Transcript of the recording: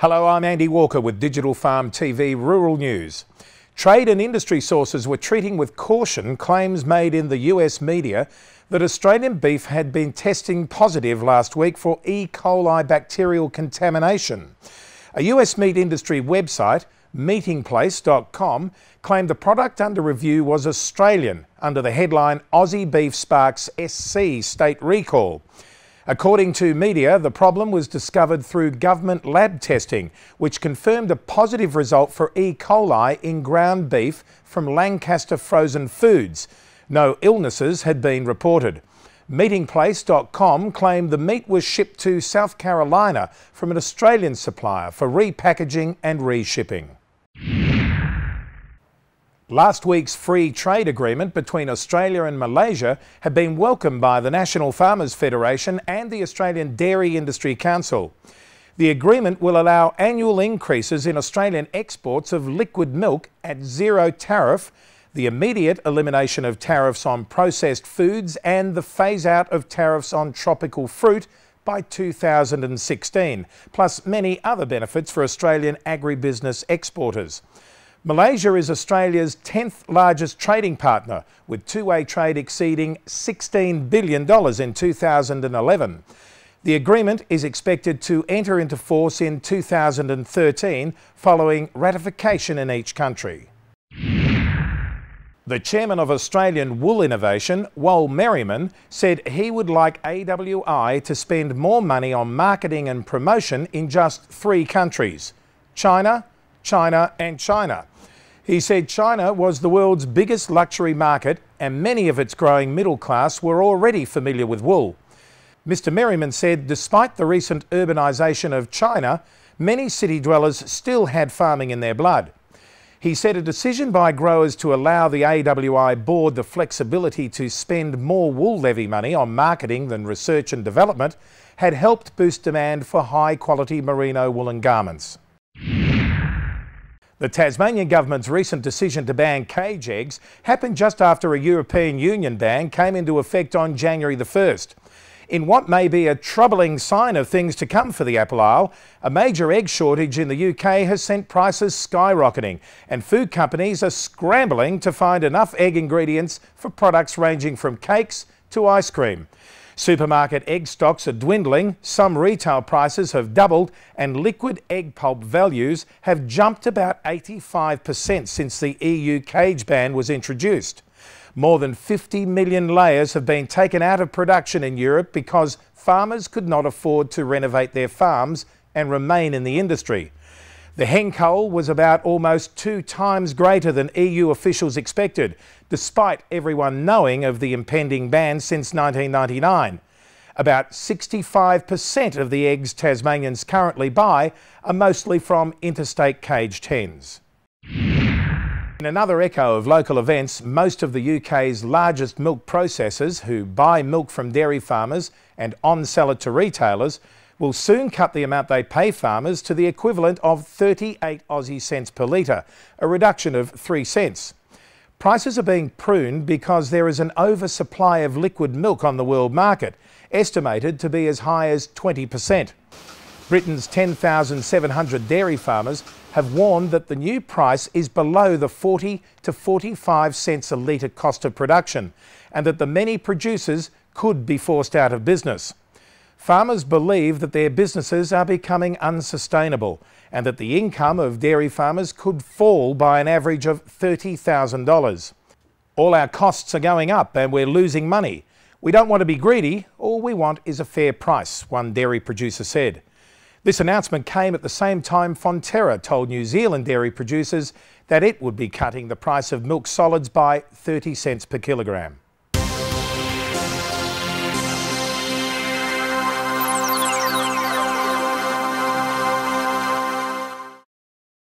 Hello, I'm Andy Walker with Digital Farm TV Rural News. Trade and industry sources were treating with caution claims made in the US media that Australian beef had been testing positive last week for E. coli bacterial contamination. A US meat industry website, meatingplace.com, claimed the product under review was Australian under the headline Aussie Beef Sparks SC State Recall. According to media, the problem was discovered through government lab testing, which confirmed a positive result for E. coli in ground beef from Lancaster Frozen Foods. No illnesses had been reported. Meatingplace.com claimed the meat was shipped to South Carolina from an Australian supplier for repackaging and reshipping. Last week's free trade agreement between Australia and Malaysia had been welcomed by the National Farmers Federation and the Australian Dairy Industry Council. The agreement will allow annual increases in Australian exports of liquid milk at zero tariff, the immediate elimination of tariffs on processed foods and the phase-out of tariffs on tropical fruit by 2016, plus many other benefits for Australian agribusiness exporters. Malaysia is Australia's 10th largest trading partner, with two-way trade exceeding $16 billion in 2011. The agreement is expected to enter into force in 2013, following ratification in each country. The chairman of Australian Wool Innovation, Wal Merriman, said he would like AWI to spend more money on marketing and promotion in just 3 countries: China, China and China. He said China was the world's biggest luxury market and many of its growing middle class were already familiar with wool. Mr. Merriman said despite the recent urbanisation of China, many city dwellers still had farming in their blood. He said a decision by growers to allow the AWI board the flexibility to spend more wool levy money on marketing than research and development had helped boost demand for high-quality merino woolen garments. The Tasmanian government's recent decision to ban cage eggs happened just after a European Union ban came into effect on January the 1st. In what may be a troubling sign of things to come for the Apple Isle, a major egg shortage in the UK has sent prices skyrocketing, and food companies are scrambling to find enough egg ingredients for products ranging from cakes to ice cream. Supermarket egg stocks are dwindling, some retail prices have doubled, and liquid egg pulp values have jumped about 85% since the EU cage ban was introduced. More than 50 million layers have been taken out of production in Europe because farmers could not afford to renovate their farms and remain in the industry. The hen cull was about almost 2 times greater than EU officials expected, despite everyone knowing of the impending ban since 1999. About 65% of the eggs Tasmanians currently buy are mostly from interstate caged hens. In another echo of local events, most of the UK's largest milk processors who buy milk from dairy farmers and on-sell it to retailers will soon cut the amount they pay farmers to the equivalent of 38 Aussie cents per litre, a reduction of 3 cents. Prices are being pruned because there is an oversupply of liquid milk on the world market, estimated to be as high as 20%. Britain's 10,700 dairy farmers have warned that the new price is below the 40 to 45 cents a litre cost of production, and that the many producers could be forced out of business. Farmers believe that their businesses are becoming unsustainable and that the income of dairy farmers could fall by an average of $30,000. All our costs are going up and we're losing money. We don't want to be greedy, all we want is a fair price, one dairy producer said. This announcement came at the same time Fonterra told New Zealand dairy producers that it would be cutting the price of milk solids by 30 cents per kilogram.